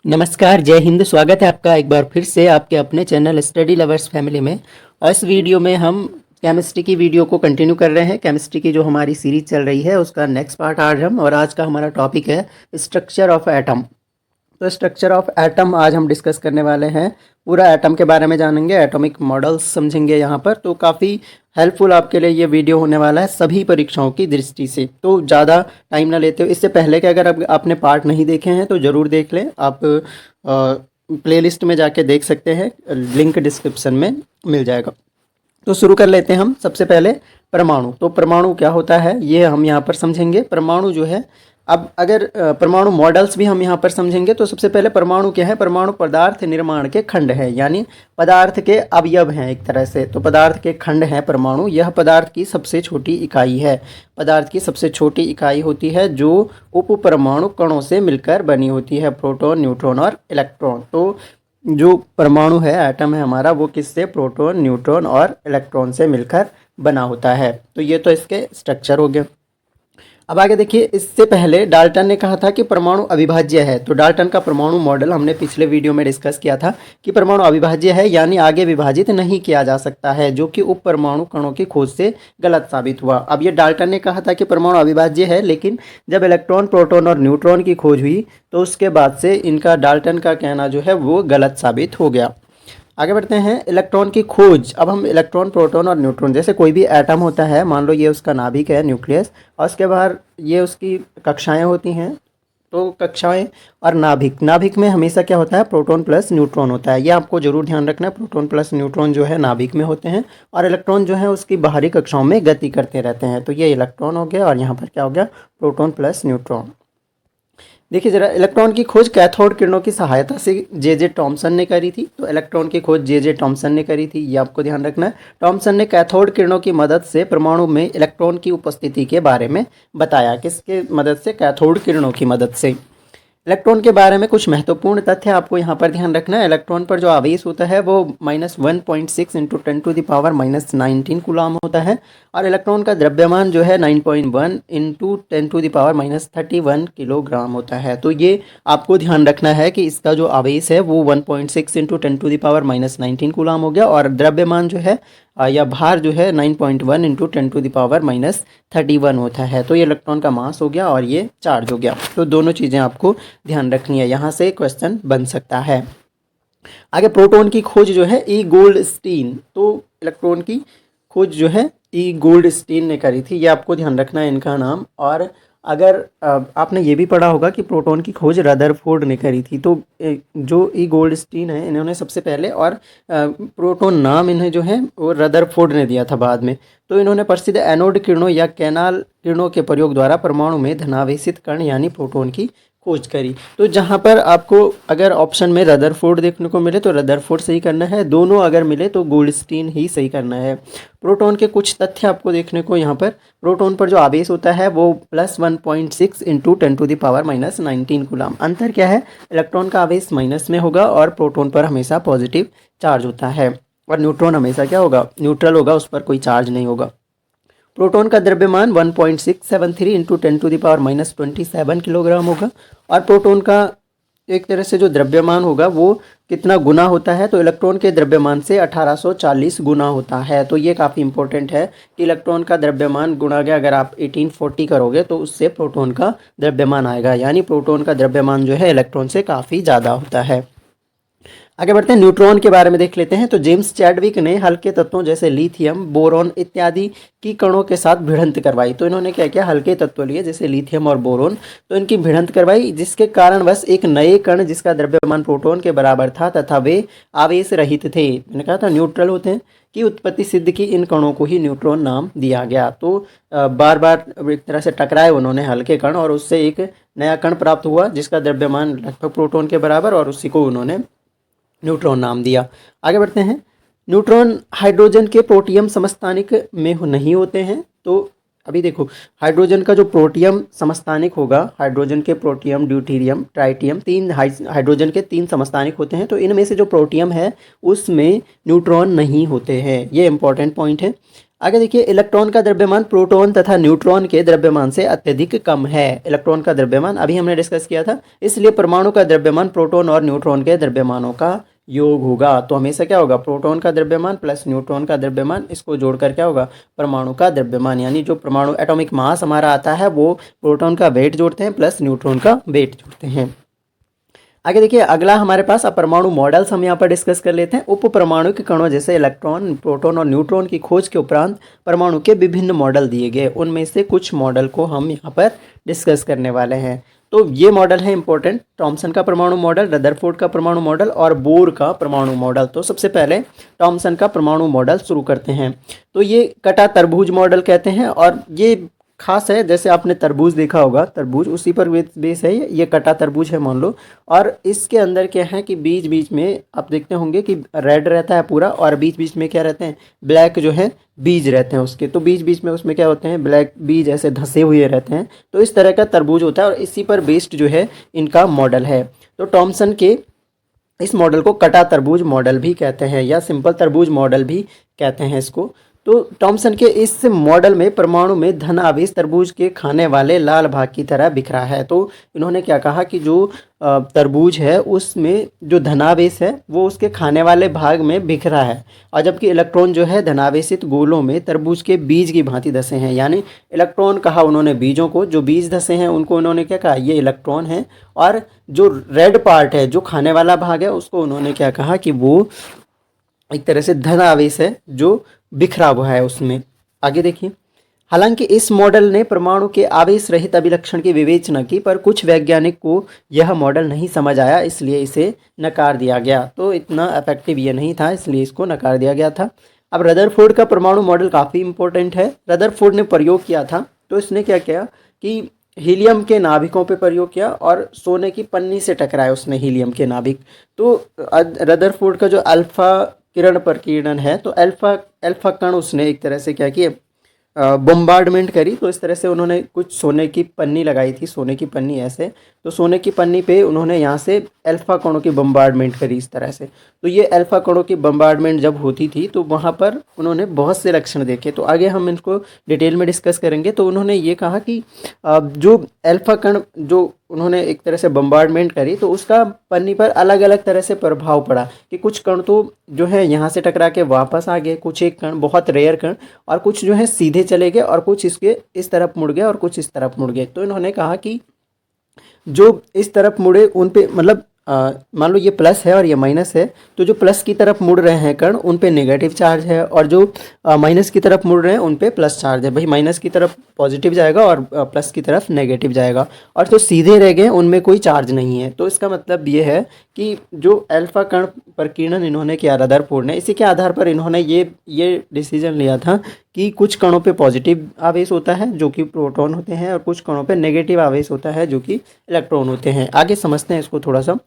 नमस्कार, जय हिंद। स्वागत है आपका एक बार फिर से आपके अपने चैनल स्टडी लवर्स फैमिली में। और इस वीडियो में हम केमिस्ट्री की वीडियो को कंटिन्यू कर रहे हैं। केमिस्ट्री की जो हमारी सीरीज चल रही है उसका नेक्स्ट पार्ट आज का हमारा टॉपिक है स्ट्रक्चर ऑफ एटम। तो स्ट्रक्चर ऑफ एटम आज हम डिस्कस करने वाले हैं। पूरा एटम के बारे में जानेंगे, एटॉमिक मॉडल्स समझेंगे यहाँ पर। तो काफ़ी हेल्पफुल आपके लिए ये वीडियो होने वाला है सभी परीक्षाओं की दृष्टि से। तो ज़्यादा टाइम ना लेते हो, इससे पहले कि अगर आपने पार्ट नहीं देखे हैं तो ज़रूर देख लें। आप प्लेलिस्ट में जाके देख सकते हैं, लिंक डिस्क्रिप्शन में मिल जाएगा। तो शुरू कर लेते हैं हम। सबसे पहले परमाणु। तो परमाणु क्या होता है ये हम यहाँ पर समझेंगे। परमाणु जो है, अब अगर परमाणु मॉडल्स भी हम यहाँ पर समझेंगे। तो सबसे पहले परमाणु क्या है? परमाणु पदार्थ निर्माण के खंड है, यानी पदार्थ के अवयव हैं एक तरह से। तो पदार्थ के खंड हैं परमाणु। यह पदार्थ की सबसे छोटी इकाई है। पदार्थ की सबसे छोटी इकाई होती है जो उप परमाणु कणों से मिलकर बनी होती है, प्रोटॉन, न्यूट्रॉन और इलेक्ट्रॉन। तो जो परमाणु है, एटम है हमारा, वो किससे? प्रोटॉन, न्यूट्रॉन और इलेक्ट्रॉन से मिलकर बना होता है। तो ये तो इसके स्ट्रक्चर हो गए। अब आगे देखिए, इससे पहले डाल्टन ने कहा था कि परमाणु अविभाज्य है। तो डाल्टन का परमाणु मॉडल हमने पिछले वीडियो में डिस्कस किया था कि परमाणु अविभाज्य है, यानी आगे विभाजित नहीं किया जा सकता है, जो कि उप परमाणु कणों की खोज से गलत साबित हुआ। अब ये डाल्टन ने कहा था कि परमाणु अविभाज्य है, लेकिन जब इलेक्ट्रॉन, प्रोटॉन और न्यूट्रॉन की खोज हुई तो उसके बाद से इनका, डाल्टन का कहना जो है वो गलत साबित हो गया। आगे बढ़ते हैं। इलेक्ट्रॉन की खोज। अब हम इलेक्ट्रॉन, प्रोटॉन और न्यूट्रॉन, जैसे कोई भी एटम होता है, मान लो ये उसका नाभिक है, न्यूक्लियस, और उसके बाहर ये उसकी कक्षाएं होती हैं। तो कक्षाएं और नाभिक, नाभिक में हमेशा क्या होता है? प्रोटॉन प्लस न्यूट्रॉन होता है। ये आपको जरूर ध्यान रखना है। प्रोटॉन प्लस न्यूट्रॉन जो है नाभिक में होते हैं, और इलेक्ट्रॉन जो है उसकी बाहरी कक्षाओं में गति करते रहते हैं। तो ये इलेक्ट्रॉन हो गया, और यहाँ पर क्या हो गया? Proton plus neutron. देखिए जरा, इलेक्ट्रॉन की खोज कैथोड किरणों की सहायता से जे टॉमसन ने करी थी। तो इलेक्ट्रॉन की खोज जे टॉमसन ने करी थी, ये आपको ध्यान रखना है। टॉमसन ने कैथोड किरणों की मदद से परमाणु में इलेक्ट्रॉन की उपस्थिति के बारे में बताया। किसके मदद से? कैथोड किरणों की मदद से। इलेक्ट्रॉन के बारे में कुछ महत्वपूर्ण तथ्य आपको यहाँ पर ध्यान रखना है। इलेक्ट्रॉन पर जो आवेश होता है वो -1.6 इंटू 10⁻⁻19 कूलम होता है, और इलेक्ट्रॉन का द्रव्यमान जो है 9.1 इंटू 10⁻31 किलोग्राम होता है। तो ये आपको ध्यान रखना है कि इसका जो आवेश है वो 1.6 इंटू 10⁻19 कूलम हो गया, और द्रव्यमान जो है या भार जो है 9.1 इंटू 10⁻31 होता है। तो ये इलेक्ट्रॉन का मास हो गया और ये चार्ज हो गया। तो दोनों चीज़ें आपको ध्यान रखनी है, यहाँ से क्वेश्चन बन सकता है। आगे प्रोटॉन की खोज जो है ई गोल्डस्टीन। तो इलेक्ट्रॉन की खोज जो है ई गोल्डस्टीन ने करी थी, ये आपको ध्यान रखना है इनका नाम। और अगर आपने ये भी पढ़ा होगा कि प्रोटॉन की खोज रदरफोर्ड ने करी थी। तो जो ई गोल्डस्टीन है, इन्होंने सबसे पहले, और प्रोटॉन नाम इन्हें जो है वो रदरफोर्ड ने दिया था बाद में। तो इन्होंने प्रसिद्ध एनोड किरणों या कैनाल किरणों के प्रयोग द्वारा परमाणु में धनावेशित कण यानी प्रोटॉन की खोज करी। तो जहाँ पर आपको अगर ऑप्शन में रदरफोर्ड देखने को मिले तो रदरफोर्ड सही करना है, दोनों अगर मिले तो गोल्डस्टीन ही सही करना है। प्रोटॉन के कुछ तथ्य आपको देखने को यहाँ पर। प्रोटॉन पर जो आवेश होता है वो +1.6 इंटू 10⁻⁻19 कूलम। अंतर क्या है? इलेक्ट्रॉन का आवेश माइनस में होगा और प्रोटॉन पर हमेशा पॉजिटिव चार्ज होता है, और न्यूट्रॉन हमेशा क्या होगा? न्यूट्रल होगा, उस पर कोई चार्ज नहीं होगा। प्रोटॉन का द्रव्यमान 1.673 इंटू 10⁻27 किलोग्राम होगा, और प्रोटॉन का एक तरह से जो द्रव्यमान होगा वो कितना गुना होता है? तो इलेक्ट्रॉन के द्रव्यमान से 1840 गुना होता है। तो ये काफ़ी इंपॉर्टेंट है कि इलेक्ट्रॉन का द्रव्यमान गुणा गया, अगर आप 1840 करोगे तो उससे प्रोटॉन का द्रव्यमान आएगा, यानी प्रोटॉन का द्रव्यमान जो है इलेक्ट्रॉन से काफ़ी ज़्यादा होता है। आगे बढ़ते हैं, न्यूट्रॉन के बारे में देख लेते हैं। तो जेम्स चैडविक ने हल्के तत्वों जैसे लिथियम, बोरॉन इत्यादि की कणों के साथ भिड़ंत करवाई। तो इन्होंने क्या किया? हल्के तत्व लिए जैसे लिथियम और बोरॉन, तो इनकी भिड़ंत करवाई, जिसके कारण बस एक नए कण जिसका द्रव्यमान प्रोटॉन के बराबर था तथा वे आवेश रहित थे, मैंने कहा था न्यूट्रल होते हैं, की उत्पत्ति सिद्ध की। इन कणों को ही न्यूट्रॉन नाम दिया गया। तो बार बार एक तरह से टकराए उन्होंने हल्के कण, और उससे एक नया कण प्राप्त हुआ जिसका द्रव्यमान लगभग प्रोटॉन के बराबर, और उसी को उन्होंने न्यूट्रॉन नाम दिया। आगे बढ़ते हैं। न्यूट्रॉन हाइड्रोजन के प्रोटियम समस्थानिक में नहीं होते हैं। तो अभी देखो, हाइड्रोजन का जो प्रोटियम समस्थानिक होगा, हाइड्रोजन के प्रोटियम, ड्यूटेरियम, ट्राइटियम, तीन हाइड्रोजन के 3 समस्थानिक होते हैं। तो इनमें से जो प्रोटियम है उसमें न्यूट्रॉन नहीं होते हैं, ये इंपॉर्टेंट पॉइंट है। आगे देखिए, इलेक्ट्रॉन का द्रव्यमान प्रोटॉन तथा न्यूट्रॉन के द्रव्यमान से अत्यधिक कम है। इलेक्ट्रॉन का द्रव्यमान अभी हमने डिस्कस किया था, इसलिए परमाणु का द्रव्यमान प्रोटॉन और न्यूट्रॉन के द्रव्यमानों का योग होगा। तो हमेशा क्या होगा, प्रोटॉन का द्रव्यमान प्लस न्यूट्रॉन का द्रव्यमान, इसको जोड़कर क्या होगा, परमाणु का द्रव्यमान। यानी जो परमाणु एटॉमिक मास हमारा आता है वो प्रोटॉन का वेट जोड़ते हैं प्लस न्यूट्रॉन का वेट जोड़ते हैं। आगे देखिए, अगला हमारे पास अपरमाणु मॉडल्स हम यहाँ पर डिस्कस कर लेते हैं। उप परमाणु के कणों जैसे इलेक्ट्रॉन, प्रोटॉन और न्यूट्रॉन की खोज के उपरांत परमाणु के विभिन्न मॉडल दिए गए, उनमें से कुछ मॉडल को हम यहाँ पर डिस्कस करने वाले हैं। तो ये मॉडल है इंपॉर्टेंट, टॉमसन का परमाणु मॉडल, रदरफोर्ड का परमाणु मॉडल और बोर का परमाणु मॉडल। तो सबसे पहले टॉमसन का परमाणु मॉडल शुरू करते हैं। तो ये कटा तरबूज मॉडल कहते हैं और ये खास है, जैसे आपने तरबूज देखा होगा, तरबूज उसी पर बेस है। ये कटा तरबूज है मान लो, और इसके अंदर क्या है कि बीच बीच में आप देखते होंगे कि रेड रहता है पूरा, और बीच बीच में क्या रहते हैं, ब्लैक जो है बीज रहते हैं उसके। तो बीच बीच में उसमें क्या होते हैं, ब्लैक बीज ऐसे धसे हुए रहते हैं। तो इस तरह का तरबूज होता है और इसी पर बेस्ड जो है इनका मॉडल है। तो टॉमसन के इस मॉडल को कटा तरबूज मॉडल भी कहते हैं या सिंपल तरबूज मॉडल भी कहते हैं इसको। तो टॉमसन के इस मॉडल में परमाणु में धन आवेश तरबूज के खाने वाले लाल भाग की तरह बिखरा है। तो इन्होंने क्या कहा कि जो तरबूज है उसमें जो धनावेश है वो उसके खाने वाले भाग में बिखरा है, और जबकि इलेक्ट्रॉन जो है धनावेशित गोलों में तरबूज के बीज की भांति धसे हैं। यानी इलेक्ट्रॉन कहा उन्होंने बीजों को, जो बीज धसे हैं उनको उन्होंने क्या कहा, ये इलेक्ट्रॉन है, और जो रेड पार्ट है जो खाने वाला भाग है उसको उन्होंने क्या कहा कि वो एक तरह से धन आवेश है जो बिखरा हुआ है उसमें। आगे देखिए, हालांकि इस मॉडल ने परमाणु के आवेश रहित अभिलक्षण की विवेचना की, पर कुछ वैज्ञानिक को यह मॉडल नहीं समझ आया, इसलिए इसे नकार दिया गया। तो इतना इफेक्टिव ये नहीं था, इसलिए इसको नकार दिया गया था। अब रदरफोर्ड का परमाणु मॉडल काफ़ी इंपॉर्टेंट है। रदरफोर्ड ने प्रयोग किया था, तो इसने क्या किया कि हीलियम के नाभिकों पे प्रयोग किया और सोने की पन्नी से टकराया उसने हीलियम के नाभिक। तो रदरफोर्ड का जो अल्फा किरण प्रकीर्णन है, तो अल्फा कण उसने एक तरह से क्या किया, बम्बार्डमेंट करी। तो इस तरह से उन्होंने कुछ सोने की पन्नी लगाई थी, सोने की पन्नी ऐसे, तो सोने की पन्नी पे उन्होंने यहाँ से अल्फा कणों की बम्बार्डमेंट करी इस तरह से। तो ये अल्फा कणों की बम्बार्डमेंट जब होती थी तो वहाँ पर उन्होंने बहुत से लक्षण देखे। तो आगे हम इनको डिटेल में डिस्कस करेंगे। तो उन्होंने ये कहा कि जो अल्फा कण जो उन्होंने एक तरह से बम्बार्डमेंट करी, तो उसका पन्नी पर अलग अलग तरह से प्रभाव पड़ा कि कुछ कण तो जो है यहाँ से टकरा के वापस आ गए, कुछ एक कण बहुत रेयर कण, और कुछ जो है सीधे चले गए, और कुछ इसके इस तरफ मुड़ गए और कुछ इस तरफ मुड़ गए। तो इन्होंने कहा कि जो इस तरफ मुड़े उन पे, मतलब मान लो ये प्लस है और ये माइनस है, तो जो प्लस की तरफ मुड़ रहे हैं कण उन पे नेगेटिव चार्ज है, और जो माइनस की तरफ मुड़ रहे हैं उन पे प्लस चार्ज है। भाई माइनस की तरफ पॉजिटिव जाएगा और प्लस की तरफ नेगेटिव जाएगा, और जो सीधे रह गए उनमें कोई चार्ज नहीं है। तो इसका मतलब ये है कि जो अल्फा कण प्रकीर्णन इन्होंने किया रदरफोर्ड ने, इसी के आधार पर इन्होंने ये डिसीजन लिया था कि कुछ कणों पे पॉजिटिव आवेश होता है जो कि प्रोटॉन होते हैं, और कुछ कणों पे नेगेटिव आवेश होता है जो कि इलेक्ट्रॉन होते हैं। आगे समझते हैं इसको थोड़ा सा।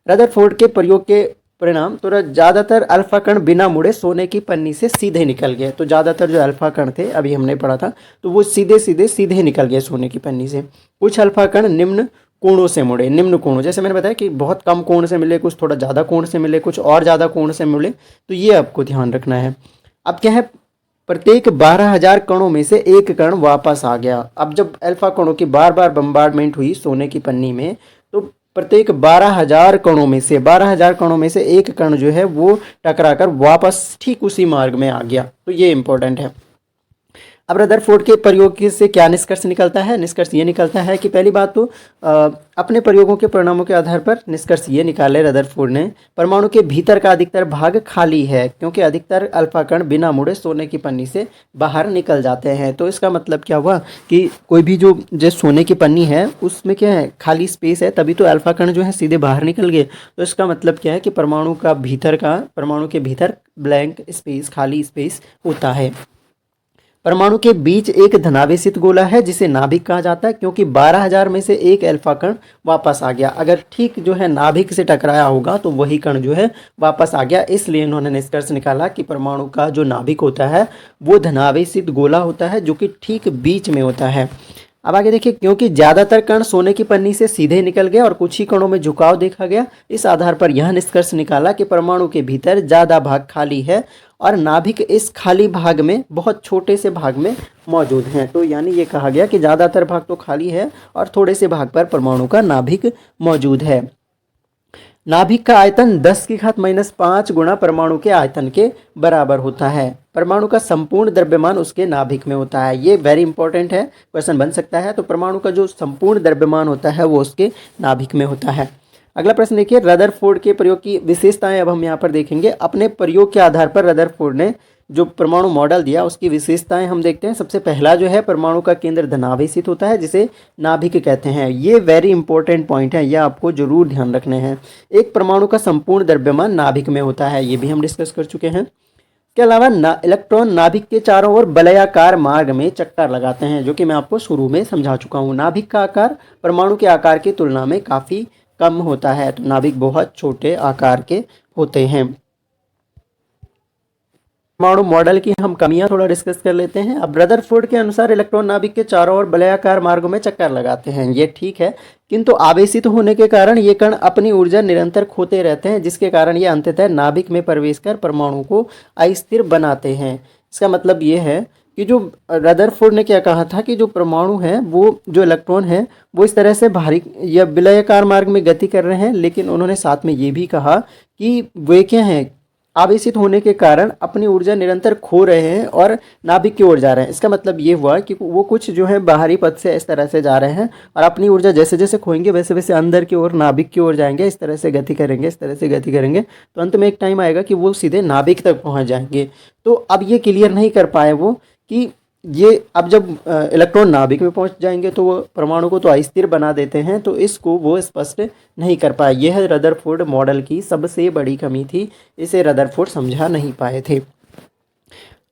रदरफोर्ड के प्रयोग के परिणाम, तो ज़्यादातर अल्फा कण बिना मुड़े सोने की पन्नी से सीधे निकल गए। तो ज़्यादातर जो अल्फा कण थे, अभी हमने पढ़ा था, तो वो सीधे निकल गए सोने की पन्नी से। कुछ अल्फा कण निम्न कोणों से मुड़े, निम्न कोणों, जैसे मैंने बताया कि बहुत कम कोण से मिले, कुछ थोड़ा ज़्यादा कोण से मिले, कुछ और ज़्यादा कोण से मिले। तो ये आपको ध्यान रखना है। अब क्या है, प्रत्येक 12,000 कणों में से एक कण वापस आ गया। अब जब अल्फा कणों की बार बार बम्बार्डमेंट हुई सोने की पन्नी में, तो प्रत्येक 12,000 कणों में से एक कण जो है वो टकराकर वापस ठीक उसी मार्ग में आ गया। तो ये इंपॉर्टेंट है। अब रदरफोर्ड के प्रयोग से क्या निष्कर्ष निकलता है? निष्कर्ष ये निकलता है कि पहली बात तो अपने प्रयोगों के परिणामों के आधार पर निष्कर्ष ये निकाले रदरफोर्ड ने, परमाणु के भीतर का अधिकतर भाग खाली है, क्योंकि अधिकतर अल्फा कण बिना मुड़े सोने की पन्नी से बाहर निकल जाते हैं। तो इसका मतलब क्या हुआ कि कोई भी जो सोने की पन्नी है उसमें क्या है, खाली स्पेस है, तभी तो अल्फा कण जो है सीधे बाहर निकल गए। तो इसका मतलब क्या है कि परमाणु के भीतर ब्लैंक स्पेस, खाली स्पेस होता है। परमाणु के बीच एक धनावेशित गोला है जिसे नाभिक कहा जाता है, क्योंकि 12,000 में से एक अल्फा कण वापस आ गया। अगर ठीक जो है नाभिक से टकराया होगा तो वही कण जो है वापस आ गया। इसलिए इन्होंने निष्कर्ष निकाला कि परमाणु का जो नाभिक होता है वो धनावेशित गोला होता है जो कि ठीक बीच में होता है। अब आगे देखिए, क्योंकि ज़्यादातर कण सोने की पन्नी से सीधे निकल गए और कुछ ही कणों में झुकाव देखा गया, इस आधार पर यह निष्कर्ष निकाला कि परमाणु के भीतर ज़्यादा भाग खाली है और नाभिक इस खाली भाग में बहुत छोटे से भाग में मौजूद हैं। तो यानी ये कहा गया कि ज़्यादातर भाग तो खाली है और थोड़े से भाग पर परमाणु का नाभिक मौजूद है। नाभिक का आयतन 10⁻⁻5 गुणा परमाणु के आयतन के बराबर होता है। परमाणु का संपूर्ण द्रव्यमान उसके नाभिक में होता है। ये वेरी इंपॉर्टेंट है, क्वेश्चन बन सकता है। तो परमाणु का जो संपूर्ण द्रव्यमान होता है वो उसके नाभिक में होता है। अगला प्रश्न देखिए, रदरफोर्ड के प्रयोग की विशेषताएं अब हम यहाँ पर देखेंगे। अपने प्रयोग के आधार पर रदरफोर्ड ने जो परमाणु मॉडल दिया उसकी विशेषताएं हम देखते हैं। सबसे पहला जो है, परमाणु का केंद्र धनावेशित होता है जिसे नाभिक कहते हैं। ये वेरी इंपॉर्टेंट पॉइंट है, यह आपको जरूर ध्यान रखने हैं। एक परमाणु का संपूर्ण द्रव्यमान नाभिक में होता है, ये भी हम डिस्कस कर चुके हैं। के अलावा इलेक्ट्रॉन नाभिक के चारों ओर वलयाकार मार्ग में चक्कर लगाते हैं, जो कि मैं आपको शुरू में समझा चुका हूँ। नाभिक का आकार परमाणु के आकार की तुलना में काफ़ी कम होता है, तो नाभिक बहुत छोटे आकार के होते हैं। परमाणु मॉडल की हम कमियां थोड़ा डिस्कस कर लेते हैं। अब रदरफोर्ड के अनुसार इलेक्ट्रॉन नाभिक के चारों ओर वलयाकार मार्गों में चक्कर लगाते हैं, ये ठीक है, किंतु आवेशित होने के कारण ये कण अपनी ऊर्जा निरंतर खोते रहते हैं, जिसके कारण ये अंततः नाभिक में प्रवेश कर परमाणु को अस्थिर बनाते हैं। इसका मतलब ये है कि जो रदरफोर्ड ने क्या कहा था कि जो परमाणु है, वो जो इलेक्ट्रॉन है वो इस तरह से बाहरी या विलयाकार मार्ग में गति कर रहे हैं, लेकिन उन्होंने साथ में ये भी कहा कि वे क्या हैं, आवेशित होने के कारण अपनी ऊर्जा निरंतर खो रहे हैं और नाभिक की ओर जा रहे हैं। इसका मतलब ये हुआ कि वो कुछ जो है बाहरी पथ से इस तरह से जा रहे हैं और अपनी ऊर्जा जैसे जैसे खोएंगे वैसे वैसे अंदर की ओर नाभिक की ओर जाएंगे, इस तरह से गति करेंगे, इस तरह से गति करेंगे, तो अंत में एक टाइम आएगा कि वो सीधे नाभिक तक पहुंच जाएंगे। तो अब ये क्लियर नहीं कर पाए वो कि ये अब जब इलेक्ट्रॉन नाभिक में पहुंच जाएंगे तो वो परमाणु को तो अस्थिर बना देते हैं, तो इसको वो स्पष्ट नहीं कर पाए। यह रदरफोर्ड मॉडल की सबसे बड़ी कमी थी, इसे रदरफोर्ड समझा नहीं पाए थे।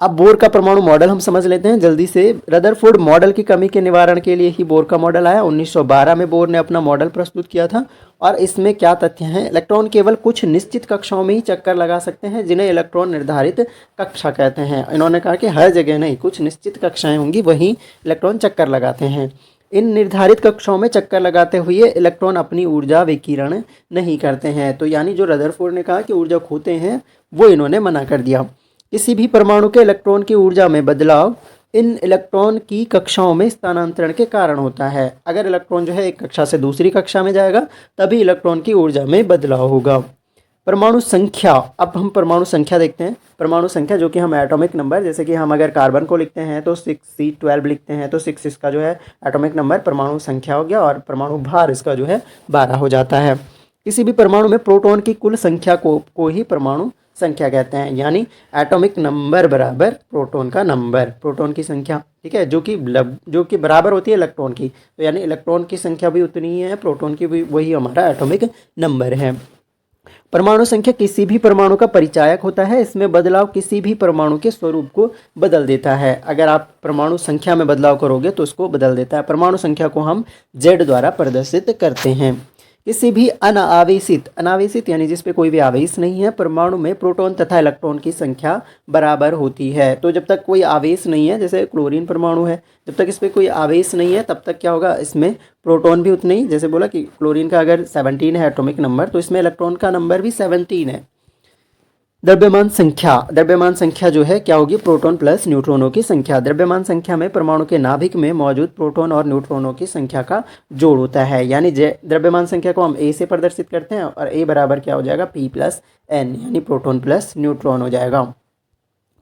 अब बोर का परमाणु मॉडल हम समझ लेते हैं जल्दी से। रदरफोर्ड मॉडल की कमी के निवारण के लिए ही बोर का मॉडल आया। 1912 में बोर ने अपना मॉडल प्रस्तुत किया था और इसमें क्या तथ्य हैं, इलेक्ट्रॉन केवल कुछ निश्चित कक्षाओं में ही चक्कर लगा सकते हैं, जिन्हें इलेक्ट्रॉन निर्धारित कक्षा कहते हैं। इन्होंने कहा कि हर जगह नहीं, कुछ निश्चित कक्षाएं होंगी वहीं इलेक्ट्रॉन चक्कर लगाते हैं। इन निर्धारित कक्षाओं में चक्कर लगाते हुए इलेक्ट्रॉन अपनी ऊर्जा विकिरण नहीं करते हैं। तो यानी जो रदरफोर्ड ने कहा कि ऊर्जा खोते हैं वो इन्होंने मना कर दिया। किसी भी परमाणु के इलेक्ट्रॉन की ऊर्जा में बदलाव इन इलेक्ट्रॉन की कक्षाओं में स्थानांतरण के कारण होता है। अगर इलेक्ट्रॉन जो है एक कक्षा से दूसरी कक्षा में जाएगा तभी इलेक्ट्रॉन की ऊर्जा में बदलाव होगा। परमाणु संख्या, अब हम परमाणु संख्या देखते हैं। परमाणु संख्या जो कि हम एटॉमिक नंबर, जैसे कि हम अगर कार्बन को लिखते हैं तो 6C12 लिखते हैं, तो 6 इसका जो है एटॉमिक नंबर परमाणु संख्या हो गया और परमाणु भार इसका जो है 12 हो जाता है। किसी भी परमाणु में प्रोटॉन की कुल संख्या को ही परमाणु संख्या कहते हैं, यानी एटॉमिक नंबर बराबर प्रोटॉन का नंबर, प्रोटॉन की संख्या, ठीक है, जो कि बराबर होती है इलेक्ट्रॉन की। तो यानी इलेक्ट्रॉन की संख्या भी उतनी ही है, प्रोटॉन की भी वही हमारा एटॉमिक नंबर है। परमाणु संख्या किसी भी परमाणु का परिचायक होता है। इसमें बदलाव किसी भी परमाणु के स्वरूप को बदल देता है। अगर आप परमाणु संख्या में बदलाव करोगे तो उसको बदल देता है। परमाणु संख्या को हम Z द्वारा प्रदर्शित करते हैं। किसी भी अनावेशित यानी जिस पे कोई भी आवेश नहीं है परमाणु में प्रोटॉन तथा इलेक्ट्रॉन की संख्या बराबर होती है। तो जब तक कोई आवेश नहीं है, जैसे क्लोरीन परमाणु है, जब तक इस पर कोई आवेश नहीं है तब तक क्या होगा, इसमें प्रोटॉन भी उतने ही, जैसे बोला कि क्लोरीन का अगर 17 है एटॉमिक नंबर तो इसमें इलेक्ट्रॉन का नंबर भी 17 है। द्रव्यमान संख्या जो है क्या होगी, प्रोटॉन प्लस न्यूट्रॉनों की संख्या। द्रव्यमान संख्या में परमाणु के नाभिक में मौजूद प्रोटॉन और न्यूट्रॉनों की संख्या का जोड़ होता है। यानी द्रव्यमान संख्या को हम A से प्रदर्शित करते हैं और A बराबर क्या हो जाएगा, P प्लस N, यानी प्रोटॉन प्लस न्यूट्रॉन हो जाएगा।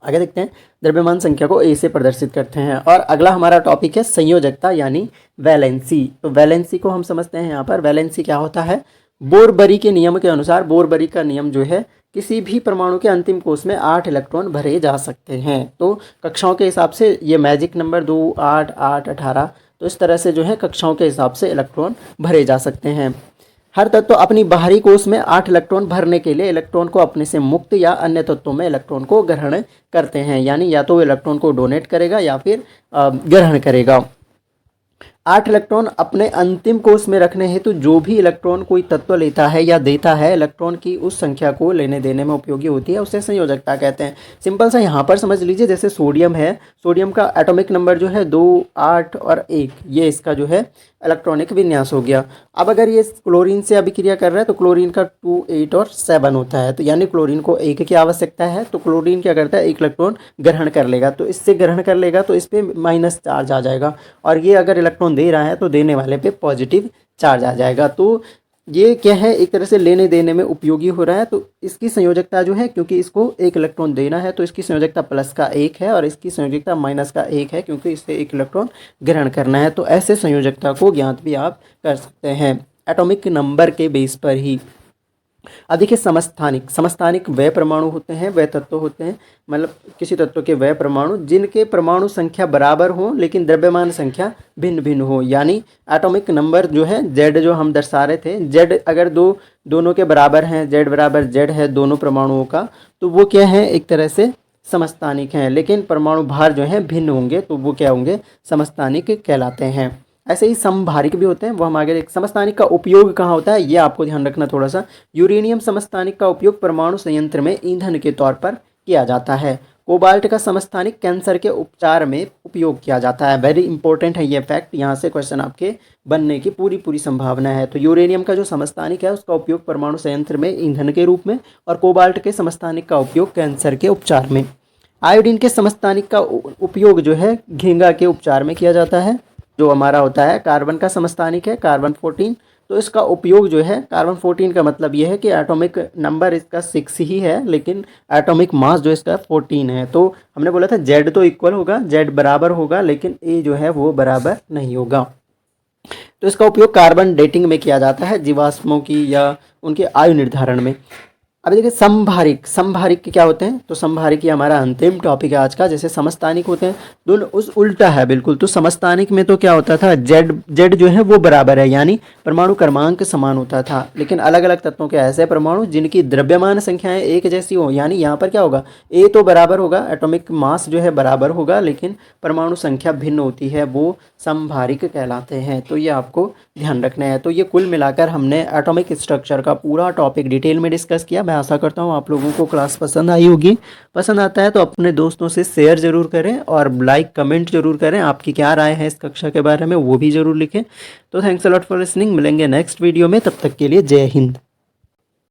आगे देखते हैं, द्रव्यमान संख्या को A से प्रदर्शित करते हैं। और अगला हमारा टॉपिक है संयोजकता यानी वैलेंसी। तो वैलेंसी को हम समझते हैं। यहाँ पर वैलेंसी क्या होता है, बोरबरी के नियम के अनुसार, बोरबरी का नियम जो है, किसी भी परमाणु के अंतिम कोष में 8 इलेक्ट्रॉन भरे जा सकते हैं। तो कक्षाओं के हिसाब से ये मैजिक नंबर 2, 8, 8, 18, तो इस तरह से जो है कक्षाओं के हिसाब से इलेक्ट्रॉन भरे जा सकते हैं। हर तत्व अपनी बाहरी कोष में 8 इलेक्ट्रॉन भरने के लिए इलेक्ट्रॉन को अपने से मुक्त या अन्य तत्वों में इलेक्ट्रॉन को ग्रहण करते हैं। यानी या तो वो इलेक्ट्रॉन को डोनेट करेगा या फिर ग्रहण करेगा। 8 इलेक्ट्रॉन अपने अंतिम कोष में रखने हेतु जो भी इलेक्ट्रॉन कोई तत्व लेता है या देता है, इलेक्ट्रॉन की उस संख्या को लेने देने में उपयोगी होती है, उसे संयोजकता कहते हैं। सिंपल सा यहाँ पर समझ लीजिए, जैसे सोडियम है, सोडियम का एटॉमिक नंबर जो है 2, 8 और 1, ये इसका जो है इलेक्ट्रॉनिक विन्यास हो गया। अब अगर ये क्लोरीन से अभिक्रिया कर रहा है तो क्लोरीन का 2, 8 और 7 होता है, तो यानी क्लोरीन को 1 की आवश्यकता है, तो क्लोरीन क्या करता है, 1 इलेक्ट्रॉन ग्रहण कर लेगा, तो इससे ग्रहण कर लेगा तो इस पर माइनस चार्ज आ जाएगा, और ये अगर इलेक्ट्रॉन दे रहा है तो देने वाले पे पॉजिटिव चार्ज आ जाएगा। तो ये क्या है, एक तरह से लेने देने में उपयोगी हो रहा है। तो इसकी संयोजकता जो है, क्योंकि इसको 1 इलेक्ट्रॉन देना है तो इसकी संयोजकता प्लस का 1 है, और इसकी संयोजकता माइनस का 1 है, क्योंकि इससे 1 इलेक्ट्रॉन ग्रहण करना है। तो ऐसे संयोजकता को ज्ञात भी आप कर सकते हैं एटॉमिक नंबर के बेस पर ही। अब देखिए समस्थानिक, समस्थानिक वह परमाणु होते हैं, वह तत्व होते हैं, मतलब किसी तत्व के वह परमाणु जिनके परमाणु संख्या बराबर हो लेकिन द्रव्यमान संख्या भिन्न भिन्न हो। यानी एटॉमिक नंबर जो है जेड, जो हम दर्शा रहे थे, जेड अगर दोनों के बराबर हैं, जेड बराबर जेड है दोनों परमाणुओं का, तो वो क्या है, एक तरह से समस्थानिक हैं। लेकिन परमाणु भार जो है भिन्न होंगे तो वो क्या होंगे, समस्थानिक कहलाते हैं। ऐसे ही समभारिक भी होते हैं, वो हम आगे देख। समस्थानिक का उपयोग कहाँ होता है, ये आपको ध्यान रखना थोड़ा सा। यूरेनियम समस्थानिक का उपयोग परमाणु संयंत्र में ईंधन के तौर पर किया जाता है। कोबाल्ट का समस्थानिक कैंसर के उपचार में उपयोग किया जाता है। वेरी इंपॉर्टेंट है ये फैक्ट, यहाँ से क्वेश्चन आपके बनने की पूरी संभावना है। तो यूरेनियम का जो समस्थानिक है उसका उपयोग परमाणु संयंत्र में ईंधन के रूप में, और कोबाल्ट के समस्थानिक का उपयोग कैंसर के उपचार में। आयोडीन के समस्थानिक का उपयोग जो है घेंगा के उपचार में किया जाता है। जो हमारा होता है कार्बन का समस्थानिक है, कार्बन 14, तो इसका उपयोग जो है, कार्बन 14 का मतलब ये है कि एटॉमिक नंबर इसका 6 ही है, लेकिन एटॉमिक मास जो इसका 14 है। तो हमने बोला था जेड तो इक्वल होगा, जेड बराबर होगा, लेकिन ए जो है वो बराबर नहीं होगा। तो इसका उपयोग कार्बन डेटिंग में किया जाता है, जीवाश्मों की या उनके आयु निर्धारण में। अब देखिए समभारिक, समभारिक के क्या होते हैं, तो समभारिक ये हमारा अंतिम टॉपिक है आज का। जैसे समस्थानिक होते हैं, दोनों उस उल्टा है बिल्कुल। तो समस्थानिक में तो क्या होता था, जेड जेड जो है वो बराबर है, यानी परमाणु क्रमांक समान होता था। लेकिन अलग अलग तत्वों के ऐसे परमाणु जिनकी द्रव्यमान संख्याएं एक जैसी हो, यानी यहाँ पर क्या होगा, ए तो बराबर होगा, एटॉमिक मास जो है बराबर होगा, लेकिन परमाणु संख्या भिन्न होती है, वो समभारिक कहलाते हैं। तो ये आपको ध्यान रखना है। तो ये कुल मिलाकर हमने एटॉमिक स्ट्रक्चर का पूरा टॉपिक डिटेल में डिस्कस किया। मैं आशा करता हूँ आप लोगों को क्लास पसंद आई होगी। पसंद आता है तो अपने दोस्तों से शेयर ज़रूर करें, और लाइक कमेंट जरूर करें। आपकी क्या राय है इस कक्षा के बारे में वो भी ज़रूर लिखें। तो thanks a lot for listening. मिलेंगे नेक्स्ट वीडियो में, तब तक के लिए जय हिंद।